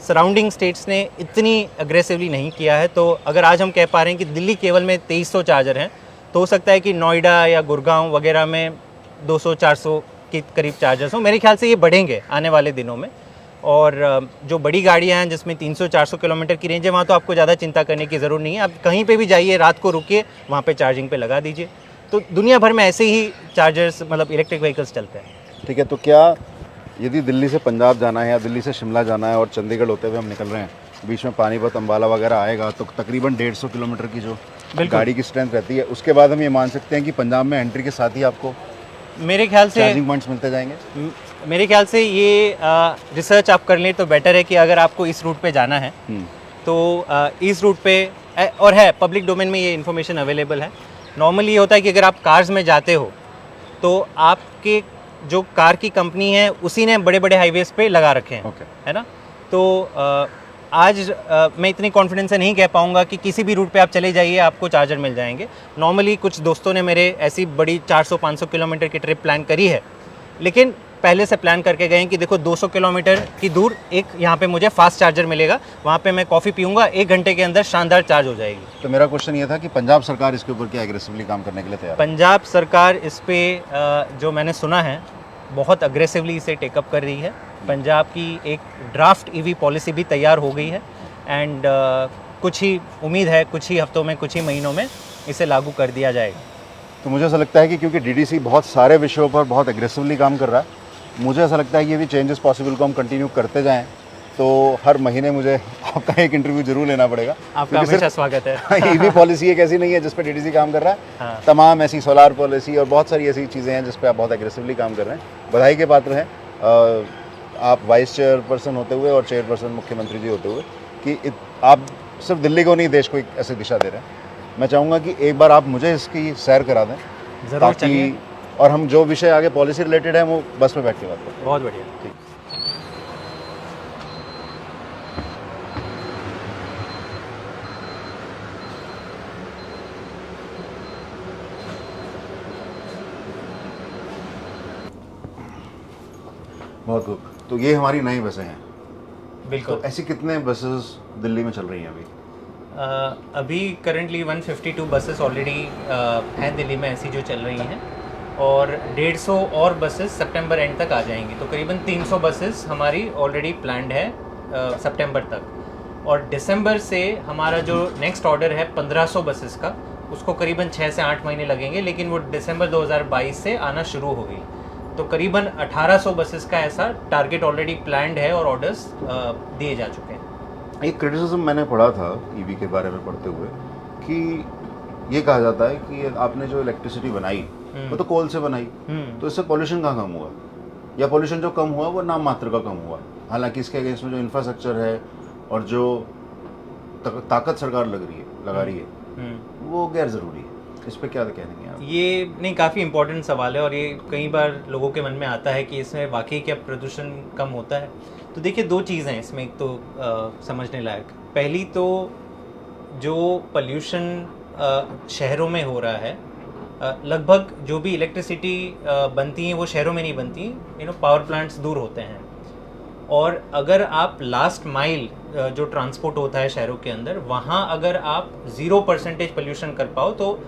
सराउंडिंग स्टेट्स ने इतनी अग्रेसिवली नहीं किया है। तो अगर आज हम कह पा रहे हैं कि दिल्ली केवल में 2300 चार्जर हैं, तो हो सकता है कि नोएडा या गुड़गांव वगैरह में 200-400 के करीब चार्जर्स हों। मेरे ख्याल से ये बढ़ेंगे आने वाले दिनों में। और जो बड़ी गाड़ियाँ हैं जिसमें 300-400 किलोमीटर की रेंज है, वहाँ तो आपको ज़्यादा चिंता करने की ज़रूरत नहीं है। आप कहीं पे भी जाइए, रात को रुकिए, वहाँ पे चार्जिंग पे लगा दीजिए। तो दुनिया भर में ऐसे ही चार्जर्स मतलब इलेक्ट्रिक व्हीकल्स चलते हैं।
ठीक है, तो क्या यदि दिल्ली से पंजाब जाना है या दिल्ली से शिमला जाना है और चंडीगढ़ होते हुए हम निकल रहे हैं, बीच में पानीपत अम्बाला वगैरह आएगा, तो तकरीबन 150 किलोमीटर की जो गाड़ी की स्ट्रेंथ रहती है, उसके बाद हम ये मान सकते हैं कि पंजाब में एंट्री के साथ ही आपको
मेरे ख्याल से
चार्जिंग पॉइंट्स मिलते जाएंगे?
मेरे ख्याल से ये रिसर्च आप कर लें तो बेटर है कि अगर आपको इस रूट पे जाना है तो इस रूट पे और है पब्लिक डोमेन में ये इन्फॉर्मेशन अवेलेबल है। नॉर्मली ये होता है कि अगर आप कार्स में जाते हो तो आपके जो कार की कंपनी है उसी ने बड़े बड़े हाईवेज पे लगा रखे हैं, है ना। तो आज मैं इतनी कॉन्फिडेंस से नहीं कह पाऊंगा कि किसी भी रूट पे आप चले जाइए आपको चार्जर मिल जाएंगे। नॉर्मली कुछ दोस्तों ने मेरे ऐसी बड़ी 400-500 किलोमीटर की ट्रिप प्लान करी है, लेकिन पहले से प्लान करके गए हैं कि देखो 200 किलोमीटर की दूर एक यहाँ पे मुझे फास्ट चार्जर मिलेगा, वहाँ पे मैं कॉफ़ी पीऊँगा, 1 घंटे के अंदर शानदार चार्ज हो जाएगी।
तो मेरा क्वेश्चन ये था कि पंजाब सरकार इसके ऊपर क्या एग्रेसिवली काम करने के लिए तैयार है?
पंजाब सरकार इस पे जो मैंने सुना है बहुत अग्रेसिवली इसे टेकअप कर रही है। पंजाब की एक ड्राफ्ट ईवी पॉलिसी भी तैयार हो गई है एंड कुछ ही उम्मीद है कुछ ही हफ्तों में, कुछ ही महीनों में इसे लागू कर दिया जाएगा।
तो मुझे ऐसा लगता है कि क्योंकि डीडीसी बहुत सारे विषयों पर बहुत एग्रेसिवली काम कर रहा है, मुझे ऐसा लगता है कि ये भी चेंजेस पॉसिबल को हम कंटिन्यू करते जाएं तो हर महीने मुझे आपका एक इंटरव्यू जरूर लेना पड़ेगा।
आपका हमेशा स्वागत है।
ईवी पॉलिसी एक ऐसी नहीं है जिस पर डीडीसी काम कर रहा है।
हाँ।
तमाम ऐसी सोलार पॉलिसी और बहुत सारी ऐसी चीज़ें हैं जिस पे आप बहुत एग्रेसिवली काम कर रहे हैं। बधाई के पात्र हैं आप वाइस चेयरपर्सन होते हुए और चेयरपर्सन मुख्यमंत्री जी होते हुए कि आप सिर्फ दिल्ली को नहीं देश को एक ऐसी दिशा दे रहे हैं। मैं चाहूँगा कि एक बार आप मुझे इसकी सैर करा दें
ज़रूर, चलिए।
और हम जो विषय आगे पॉलिसी रिलेटेड है वो बस में बैठ के बात करते हैं।
बहुत बढ़िया।
ठीक। बहुत खूब। तो ये हमारी नई बसें हैं।
बिल्कुल।
तो ऐसी कितने बसेस दिल्ली में चल रही हैं अभी?
अभी करंटली 152 बसेस ऑलरेडी हैं दिल्ली में ऐसी जो चल रही हैं, और 150 और बसेस सितंबर एंड तक आ जाएंगी। तो करीबन 300 बसेस हमारी ऑलरेडी प्लान्ड है सितंबर तक। और दिसंबर से हमारा जो नेक्स्ट ऑर्डर है 1500 बसेस का, उसको करीबन 6 से 8 महीने लगेंगे, लेकिन वो दिसंबर 2022 से आना शुरू हो गई। तो करीबन 1800 बसेस का ऐसा टारगेट ऑलरेडी प्लान्ड है और ऑर्डर्स दिए जा चुके हैं।
एक क्रिटिसिज्म मैंने पढ़ा था ईवी के बारे में पढ़ते हुए कि ये कहा जाता है कि आपने जो इलेक्ट्रिसिटी बनाई वो तो कोल से बनाई, तो इससे पोल्यूशन कहाँ कम हुआ, या पोल्यूशन जो कम हुआ वो नाम मात्र का कम हुआ। हालांकि इसके अगेंस्ट में जो इंफ्रास्ट्रक्चर है और जो ताकत सरकार लगा रही है वो गैर ज़रूरी है। इस पर क्या कहने हैं आप?
ये नहीं, काफ़ी इंपॉर्टेंट सवाल है और ये कई बार लोगों के मन में आता है कि इसमें वाकई क्या प्रदूषण कम होता है। तो देखिए, 2 चीज़ें हैं इसमें। एक तो समझने लायक, पहली तो जो पोल्यूशन शहरों में हो रहा है, लगभग जो भी इलेक्ट्रिसिटी बनती हैं वो शहरों में नहीं बनती, पावर प्लांट्स दूर होते हैं। और अगर आप लास्ट माइल जो ट्रांसपोर्ट होता है शहरों के अंदर, वहाँ अगर आप 0% पोल्यूशन कर पाओ तो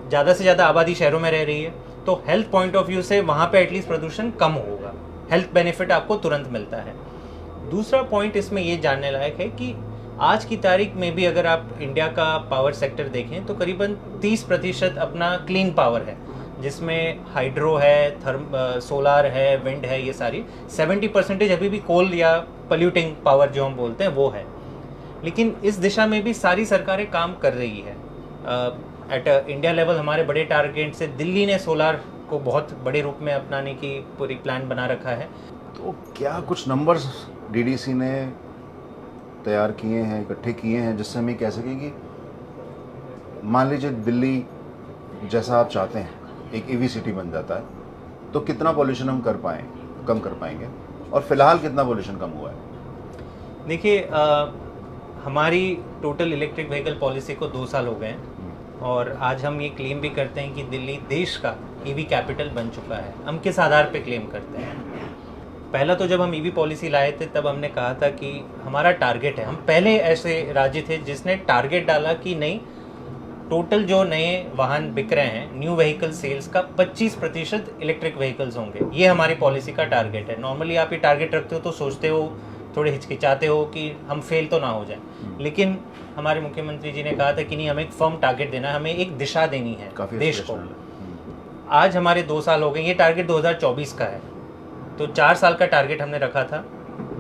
ज़्यादा से ज़्यादा आबादी शहरों में रह रही है, तो हेल्थ पॉइंट ऑफ व्यू से वहाँ पे एटलीस्ट प्रदूषण कम होगा, हेल्थ बेनिफिट आपको तुरंत मिलता है। दूसरा पॉइंट इसमें ये जानने लायक है कि आज की तारीख में भी अगर आप इंडिया का पावर सेक्टर देखें तो करीबन 30% अपना क्लीन पावर है, जिसमें हाइड्रो है, सोलार है, विंड है, ये सारी। 70% अभी भी कोल या पोल्यूटिंग पावर जो हम बोलते हैं वो है। लेकिन इस दिशा में भी सारी सरकारें काम कर रही है। एट इंडिया लेवल हमारे बड़े टारगेट से दिल्ली ने सोलार को बहुत बड़े रूप में अपनाने की पूरी प्लान बना रखा है।
तो क्या कुछ नंबर्स डीडीसी ने तैयार किए हैं, इकट्ठे किए हैं, जिससे हम ये कह सकें कि मान लीजिए दिल्ली जैसा आप चाहते हैं एक ईवी सिटी बन जाता है, तो कितना पॉल्यूशन हम कम कर पाएंगे? और फिलहाल कितना पोल्यूशन कम हुआ है?
देखिए, हमारी टोटल इलेक्ट्रिक व्हीकल पॉलिसी को 2 साल हो गए हैं और आज हम ये क्लेम भी करते हैं कि दिल्ली देश का ईवी कैपिटल बन चुका है। हम किस आधार पे क्लेम करते हैं? पहला तो जब हम ईवी पॉलिसी लाए थे तब हमने कहा था कि हमारा टारगेट है, हम पहले ऐसे राज्य थे जिसने टारगेट डाला कि नहीं, टोटल जो नए वाहन बिक रहे हैं, न्यू व्हीकल सेल्स का 25% इलेक्ट्रिक व्हीकल्स होंगे। ये हमारी पॉलिसी का टारगेट है। नॉर्मली आप ये टारगेट रखते हो तो सोचते हो, थोड़े हिचकिचाते हो कि हम फेल तो ना हो जाए, लेकिन हमारे मुख्यमंत्री जी ने कहा था कि नहीं, हमें एक फर्म टारगेट देना है, हमें एक दिशा देनी है देश को। आज हमारे 2 साल हो गए, ये टारगेट 2024 का है, तो 4 साल का टारगेट हमने रखा था,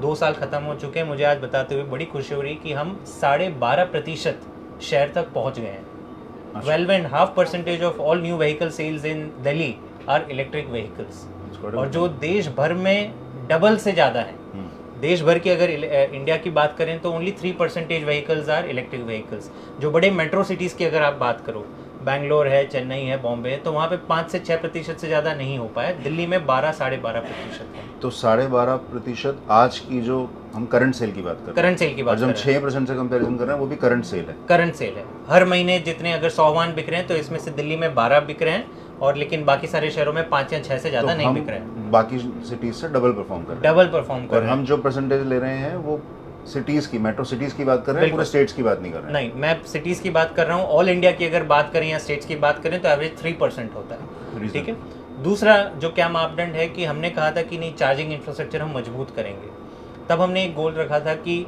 2 साल खत्म हो चुके हैं। मुझे आज बताते हुए बड़ी खुशी हो रही कि हम 12.5% शहर तक पहुंच गए हैं। 12.5% of all new vehicle sales in Delhi are electric vehicles, और जो देश भर में डबल से ज़्यादा है। देश भर की अगर इंडिया की बात करें तो only 3% vehicles are electric vehicles. जो बड़े मेट्रो सिटीज़ की अगर आप बात करो, बैंगलोर है, चेन्नई है, बॉम्बे है, तो वहाँ पे 5 से 6% से ज़्यादा नहीं हो पाया। दिल्ली में 12-12.5% है।
तो 12.5% आज की जो हम करंट सेल की बात कर रहे हैं,
करंट सेल की बात
और जब 6% से कंपैरिजन कर रहे हैं वो भी करंट सेल है।
करंट सेल है। हर महीने जितने अगर 100 वाहन बिक रहे हैं तो इसमें से दिल्ली में 12 बिक रहे हैं, और लेकिन बाकी सारे शहरों में 5 या 6 से ज़्यादा नहीं बिक रहे हैं।
बाकी सिटीज से डबल परफॉर्म कर रहे हैं।
डबल परफॉर्म कर
और
रहे हैं।
हम जो परसेंटेज ले रहे हैं वो सिटीज की, मेट्रो सिटीज की बात कर रहे हैं, पूरे स्टेट्स की बात नहीं कर रहे हैं।
नहीं, मैं सिटीज़ की बात कर रहा हूँ। ऑल इंडिया की अगर बात करें या स्टेट्स की बात करें तो एवरेज 3% होता है। ठीक है। दूसरा जो क्या मापदंड है कि हमने कहा था कि नहीं, चार्जिंग इंफ्रास्ट्रक्चर हम मजबूत करेंगे। तब हमने एक गोल रखा था कि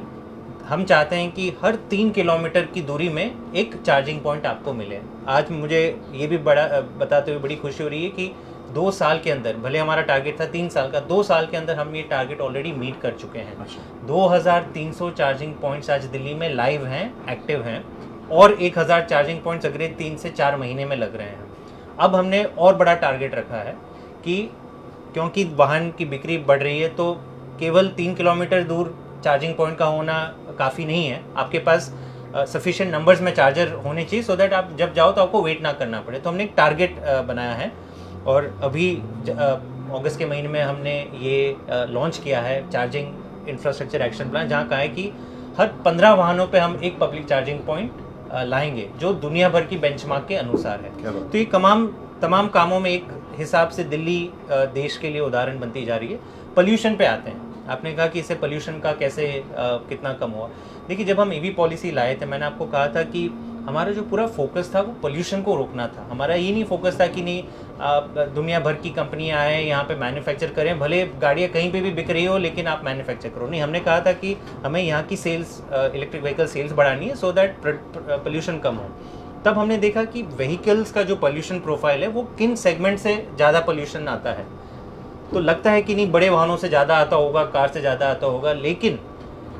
हम चाहते हैं कि हर 3 किलोमीटर की दूरी में एक चार्जिंग पॉइंट आपको मिले। आज मुझे ये भी बड़ा बताते हुए बड़ी खुशी हो रही है कि 2 साल के अंदर, भले हमारा टारगेट था 3 साल का, 2 साल के अंदर हम ये टारगेट ऑलरेडी मीट कर चुके हैं। 2300 चार्जिंग पॉइंट्स आज दिल्ली में लाइव हैं, एक्टिव हैं, और 1000 चार्जिंग पॉइंट्स अगले 3 से 4 महीने में लग रहे हैं। अब हमने और बड़ा टारगेट रखा है कि क्योंकि वाहन की बिक्री बढ़ रही है तो केवल 3 किलोमीटर दूर चार्जिंग पॉइंट का होना काफ़ी नहीं है। आपके पास सफिशिएंट नंबर्स में चार्जर होने चाहिए सो दैट आप जब जाओ तो आपको वेट ना करना पड़े। तो हमने एक टारगेट बनाया है, और अभी अगस्त के महीने में हमने ये लॉन्च किया है चार्जिंग इंफ्रास्ट्रक्चर एक्शन प्लान, जहाँ कहा है कि हर 15 वाहनों पे हम एक पब्लिक चार्जिंग पॉइंट लाएंगे जो दुनिया भर की बेंचमार्क के अनुसार है। तो ये तमाम कामों में एक हिसाब से दिल्ली देश के लिए उदाहरण बनती जा रही है। पोल्यूशन पे आते हैं। आपने कहा कि इससे पोल्यूशन का कैसे कितना कम हुआ। देखिए, जब हम ईवी पॉलिसी लाए थे, मैंने आपको कहा था कि हमारा जो पूरा फोकस था वो पोल्यूशन को रोकना था। हमारा ये नहीं फोकस था कि नहीं दुनिया भर की कंपनियां आए यहाँ पे मैन्युफैक्चर करें, भले गाड़ियाँ कहीं पे भी बिक रही हो लेकिन आप मैन्युफैक्चर करो। नहीं, हमने कहा था कि हमें यहाँ की सेल्स, इलेक्ट्रिक व्हीकल सेल्स बढ़ानी है सो दैट पोल्यूशन कम हो। तब हमने देखा कि व्हीकल्स का जो पोल्यूशन प्रोफाइल है वो किन सेगमेंट से ज़्यादा पोल्यूशन आता है। तो लगता है कि नहीं, बड़े वाहनों से ज़्यादा आता होगा, कार से ज़्यादा आता होगा, लेकिन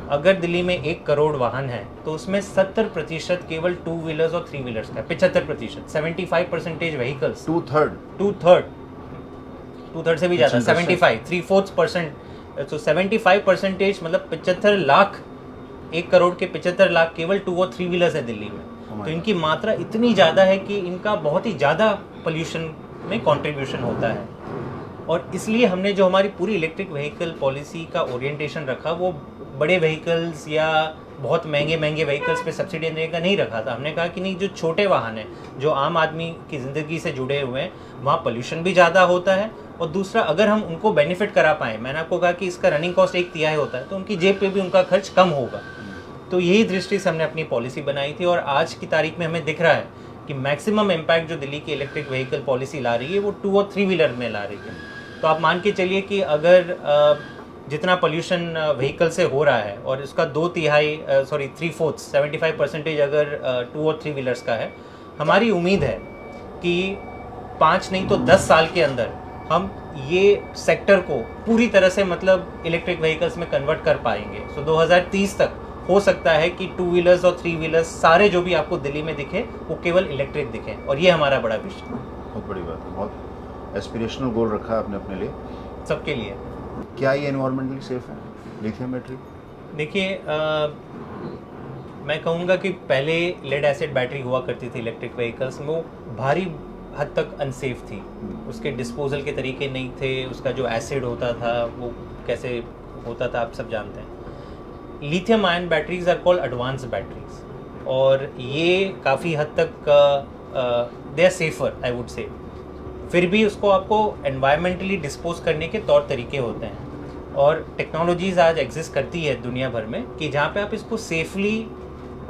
अगर दिल्ली में 1 करोड़ वाहन है तो उसमें 70% केवल 2 व्हीलर्स और 3 व्हीलर्स का है। 75%, 75% व्हीकल्स, 2/3 से भी ज़्यादा, 75, 3/4%। तो 75% मतलब 75 लाख, 1 करोड़ के 75 लाख केवल 2 और 3 व्हीलर्स है दिल्ली में। तो इनकी मात्रा इतनी ज़्यादा है कि इनका बहुत ही ज़्यादा पोल्यूशन में कंट्रीब्यूशन होता है। और इसलिए हमने जो हमारी पूरी इलेक्ट्रिक व्हीकल पॉलिसी का ओरिएंटेशन रखा वो बड़े व्हीकल्स या बहुत महंगे व्हीकल्स पे सब्सिडी देने का नहीं रखा था। हमने कहा कि नहीं, जो छोटे वाहन हैं, जो आम आदमी की ज़िंदगी से जुड़े हुए हैं, वहाँ पोल्यूशन भी ज़्यादा होता है, और दूसरा अगर हम उनको बेनिफिट करा पाएँ, मैंने आपको कहा कि इसका रनिंग कॉस्ट 1/3 होता है, तो उनकी जेब पे भी उनका खर्च कम होगा। तो यही दृष्टि से हमने अपनी पॉलिसी बनाई थी, और आज की तारीख में हमें दिख रहा है कि मैक्सिमम इम्पैक्ट जो दिल्ली की इलेक्ट्रिक व्हीकल पॉलिसी ला रही है वो 2 और 3 व्हीलर में ला रही है। तो आप मान के चलिए कि अगर जितना पोल्यूशन व्हीकल से हो रहा है और इसका 3/4 75% अगर 2 और 3 व्हीलर्स का है, हमारी उम्मीद है कि 5 नहीं तो 10 साल के अंदर हम ये सेक्टर को पूरी तरह से मतलब इलेक्ट्रिक व्हीकल्स में कन्वर्ट कर पाएंगे। सो 2030 तक हो सकता है कि 2 व्हीलर्स और 3 व्हीलर्स सारे जो भी आपको दिल्ली में दिखे वो केवल इलेक्ट्रिक दिखे, और ये हमारा बड़ा विजन है।
बहुत बड़ी बात है, बहुत एस्पिरेशनल गोल रखा है आपने अपने लिए,
सबके लिए।
क्या ये एनवायरमेंटली सेफ है लिथियम बैटरी?
देखिए, मैं कहूँगा कि पहले लेड एसिड बैटरी हुआ करती थी इलेक्ट्रिक व्हीकल्स में, वो भारी हद तक अनसेफ थी। उसके डिस्पोजल के तरीके नहीं थे, उसका जो एसिड होता था वो कैसे होता था आप सब जानते हैं। Lithium ion batteries are called advance batteries, और ये काफ़ी हद तक they are safer I would say. फिर भी उसको आपको एनवायरमेंटली डिस्पोज करने के तौर तरीके होते हैं, और टेक्नोलॉजीज़ आज एग्जिस्ट करती है दुनिया भर में कि जहाँ पे आप इसको सेफली,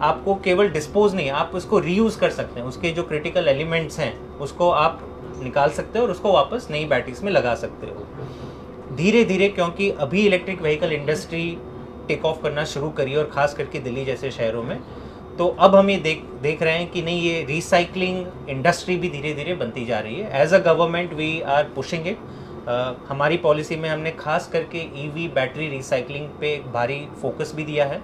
आपको केवल डिस्पोज नहीं, आप उसको रीयूज़ कर सकते हैं। उसके जो क्रिटिकल एलिमेंट्स हैं उसको आप निकाल सकते हो और उसको वापस नई बैटरीज में लगा सकते हो धीरे धीरे, क्योंकि अभी electric vehicle industry take off करना शुरू करी, और ख़ास करके दिल्ली जैसे शहरों में। तो अब हम ये देख रहे हैं कि नहीं, ये रिसाइकलिंग इंडस्ट्री भी धीरे धीरे बनती जा रही है। As a government we are pushing it. हमारी पॉलिसी में हमने खास करके ईवी बैटरी रिसाइकलिंग पे भारी फोकस भी दिया है।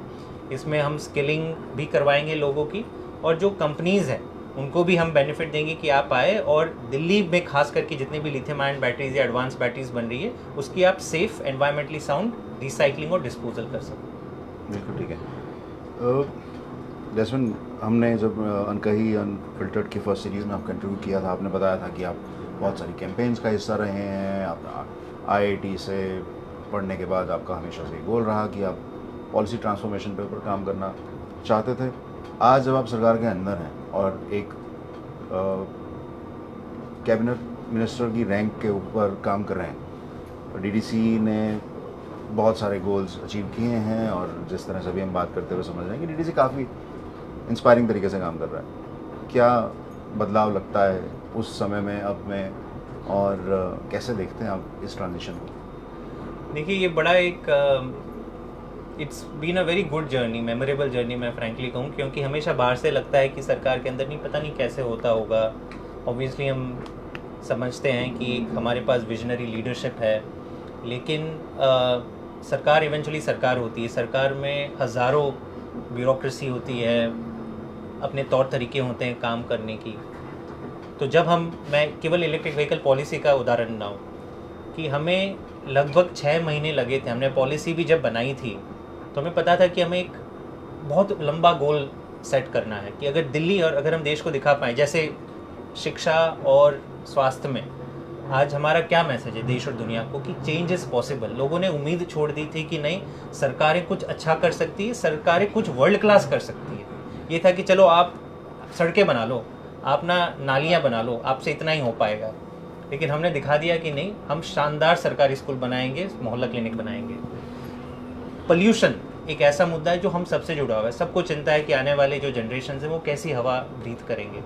इसमें हम स्किलिंग भी करवाएंगे लोगों की, और जो कंपनीज़ हैं उनको भी हम बेनिफिट देंगे कि आप आए और दिल्ली में खास करके जितनी भी लिथियम आयन बैटरीज या एडवांस बैटरीज बन रही है उसकी आप सेफ, एनवायरमेंटली साउंड रिसाइकलिंग और डिस्पोजल कर सकें।
बिल्कुल ठीक है। जैस्मिन, हमने जब अनकही अनफिल्टर्ड की फर्स्ट सीरीज़ में आपका इंटरव्यू किया था, आपने बताया था कि आप बहुत सारी कैंपेन्स का हिस्सा रहे हैं। आप IIT से पढ़ने के बाद आपका हमेशा से गोल रहा कि आप पॉलिसी ट्रांसफॉर्मेशन पे ऊपर काम करना चाहते थे। आज जब आप सरकार के अंदर हैं और एक कैबिनेट मिनिस्टर की रैंक के ऊपर काम कर रहे हैं, DDC ने बहुत सारे गोल्स अचीव किए हैं, और जिस तरह से अभी हम बात करते हुए समझ रहे हैं कि DDC काफ़ी इंस्पायरिंग तरीके से काम कर रहा है। क्या बदलाव लगता है उस समय में, अब में, और कैसे देखते हैं आप इस ट्रांजिशन को?
देखिए, ये बड़ा एक it's been a very good journey, memorable journey मैं फ्रैंकली कहूँ, क्योंकि हमेशा बाहर से लगता है कि सरकार के अंदर नहीं, पता नहीं कैसे होता होगा। ऑब्वियसली हम समझते हैं कि हमारे पास विजनरी लीडरशिप है, लेकिन सरकार इवेंचुअली सरकार होती है। सरकार में हज़ारों ब्यूरोक्रेसी होती है, अपने तौर तरीके होते हैं काम करने की। तो जब मैं केवल इलेक्ट्रिक व्हीकल पॉलिसी का उदाहरण ना हो कि हमें लगभग 6 महीने लगे थे। हमने पॉलिसी भी जब बनाई थी तो हमें पता था कि हमें एक बहुत लंबा गोल सेट करना है कि अगर दिल्ली, और अगर हम देश को दिखा पाएँ, जैसे शिक्षा और स्वास्थ्य में आज हमारा क्या मैसेज है देश और दुनिया को कि चेंज इज़ पॉसिबल। लोगों ने उम्मीद छोड़ दी थी कि नहीं, सरकारें कुछ अच्छा कर सकती है, सरकारें कुछ वर्ल्ड क्लास कर सकती है। ये था कि चलो आप सड़कें बना लो, आप ना नालियाँ बना लो, आपसे इतना ही हो पाएगा। लेकिन हमने दिखा दिया कि नहीं, हम शानदार सरकारी स्कूल बनाएंगे, मोहल्ला क्लिनिक बनाएंगे। पोल्यूशन एक ऐसा मुद्दा है जो हम सबसे जुड़ा हुआ है। सबको चिंता है कि आने वाले जो जनरेशन हैं वो कैसी हवा ब्रीथ करेंगे।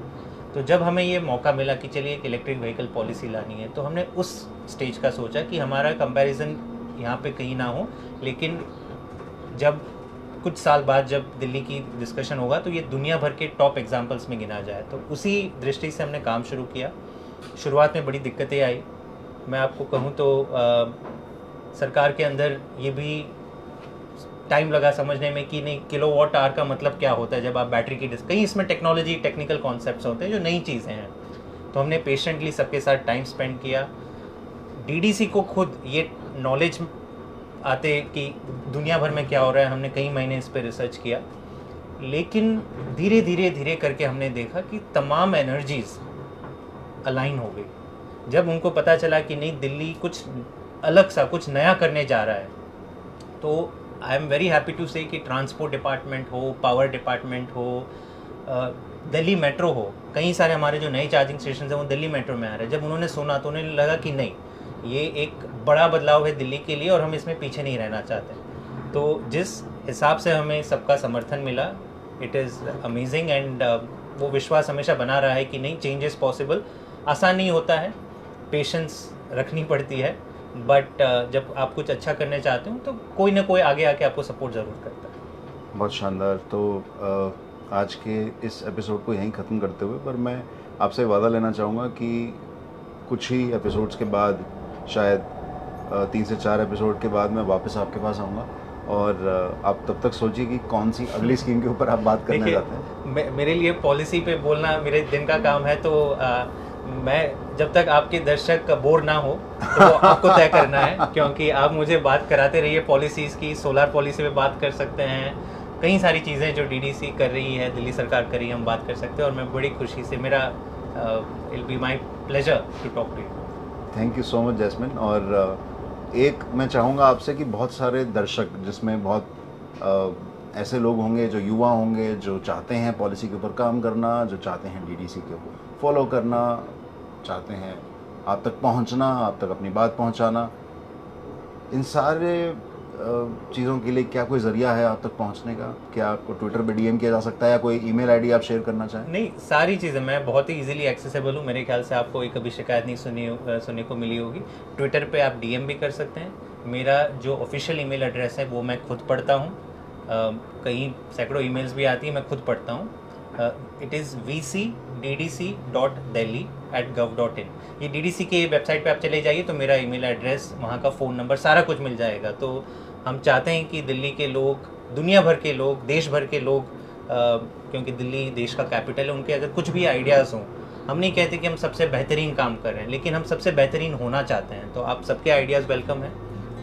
तो जब हमें ये मौका मिला कि चलिए एक इलेक्ट्रिक व्हीकल पॉलिसी लानी है, तो हमने उस स्टेज का सोचा कि हमारा कंपैरिजन यहाँ पे कहीं ना हो, लेकिन जब कुछ साल बाद जब दिल्ली की डिस्कशन होगा तो ये दुनिया भर के टॉप एग्जाम्पल्स में गिना जाए। तो उसी दृष्टि से हमने काम शुरू किया। शुरुआत में बड़ी दिक्कतें आई, मैं आपको कहूँ तो सरकार के अंदर ये भी टाइम लगा समझने में कि नहीं, किलोवाट आवर का मतलब क्या होता है जब आप बैटरी की कहीं इसमें टेक्नोलॉजी, टेक्निकल कॉन्सेप्ट्स होते हैं जो नई चीज़ें हैं। तो हमने पेशेंटली सबके साथ टाइम स्पेंड किया। DDC को खुद ये नॉलेज आते कि दुनिया भर में क्या हो रहा है, हमने कई महीने इस पर रिसर्च किया। लेकिन धीरे धीरे धीरे करके हमने देखा कि तमाम एनर्जीज़ अलाइन हो गई। जब उनको पता चला कि नहीं, दिल्ली कुछ अलग सा, कुछ नया करने जा रहा है, तो I am very happy to say कि ट्रांसपोर्ट डिपार्टमेंट हो, पावर डिपार्टमेंट हो, दिल्ली मेट्रो हो, कई सारे हमारे जो नए चार्जिंग स्टेशन हैं वो दिल्ली मेट्रो में आ रहे हैं। जब उन्होंने सुना तो उन्हें लगा कि नहीं, ये एक बड़ा बदलाव है दिल्ली के लिए और हम इसमें पीछे नहीं रहना चाहते। तो जिस हिसाब से हमें सबका समर्थन मिला, इट इज़ अमेजिंग, एंड वो विश्वास हमेशा बना रहा है कि नहीं, चेंज इज़ पॉसिबल। आसान नहीं होता है, पेशेंस रखनी पड़ती है, बट जब आप कुछ अच्छा करने चाहते हो तो कोई ना कोई आगे आके आपको सपोर्ट ज़रूर करता है।
बहुत शानदार। तो आज के इस एपिसोड को यहीं ख़त्म करते हुए, पर मैं आपसे वादा लेना चाहूँगा कि कुछ ही एपिसोड्स के बाद, शायद 3 से 4 एपिसोड के बाद मैं वापस आपके पास आऊँगा, और आप तब तक सोचिए कि कौन सी अगली स्कीम के ऊपर आप बात करने जाते हैं।
मेरे लिए पॉलिसी पे बोलना मेरे दिन का काम है, तो मैं जब तक आपके दर्शक बोर ना हो तो आपको तय करना है, क्योंकि आप मुझे बात कराते रहिए पॉलिसीज़ की। सोलर पॉलिसी पे बात कर सकते हैं, कई सारी चीज़ें जो DDC कर रही है, दिल्ली सरकार कर रही है, हम बात कर सकते हैं। और मैं बड़ी खुशी से, मेरा it be my pleasure to talk to you.
Thank you so much Jasmine. और एक मैं चाहूँगा आपसे कि बहुत सारे दर्शक, जिसमें बहुत ऐसे लोग होंगे जो युवा होंगे, जो चाहते हैं पॉलिसी के ऊपर काम करना, जो चाहते हैं डीडीसी को फॉलो करना, चाहते हैं आप तक पहुंचना, आप तक अपनी बात पहुंचाना, इन सारे चीज़ों के लिए क्या कोई ज़रिया है आप तक पहुंचने का? क्या आपको ट्विटर पे डीएम किया जा सकता है या कोई ईमेल आईडी आप शेयर करना चाहें?
नहीं, सारी चीज़ें मैं बहुत ही इजीली एक्सेसिबल हूँ। मेरे ख्याल से आपको कोई कभी शिकायत नहीं सुनने को मिली होगी। ट्विटर पे आप डीएम भी कर सकते हैं। मेरा जो ऑफिशियल ईमेल एड्रेस है वो मैं खुद पढ़ता हूँ। कहीं सैकड़ों ईमेल्स भी आती हैं, मैं खुद पढ़ता हूँ। It is vcddc.delhi@gov.in। ये डीडीसी के वेबसाइट पे आप चले जाइए तो मेरा ईमेल एड्रेस, वहाँ का फ़ोन नंबर, सारा कुछ मिल जाएगा। तो हम चाहते हैं कि दिल्ली के लोग, दुनिया भर के लोग, देश भर के लोग, क्योंकि दिल्ली देश का कैपिटल है, उनके अगर कुछ भी आइडियाज़ हों, हम नहीं कहते कि हम सबसे बेहतरीन काम कर रहे हैं, लेकिन हम सबसे बेहतरीन होना चाहते हैं। तो आप सबके आइडियाज़ वेलकम हैं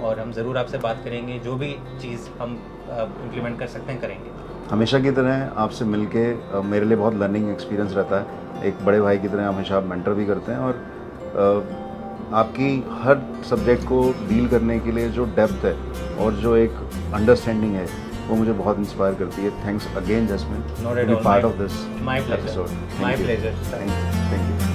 और हम ज़रूर आपसे बात करेंगे। जो भी चीज़ हम इम्प्लीमेंट कर सकते हैं करेंगे।
हमेशा की तरह आपसे मिलके मेरे लिए बहुत लर्निंग एक्सपीरियंस रहता है। एक बड़े भाई की तरह हमेशा आप मेंटर भी करते हैं और आपकी हर सब्जेक्ट को डील करने के लिए जो डेप्थ है और जो एक अंडरस्टैंडिंग है वो मुझे बहुत इंस्पायर करती है। Thanks again Jasmine,
Not at
बी
all.
Part of this
My pleasure.
Episode.
My pleasure.
Thank you.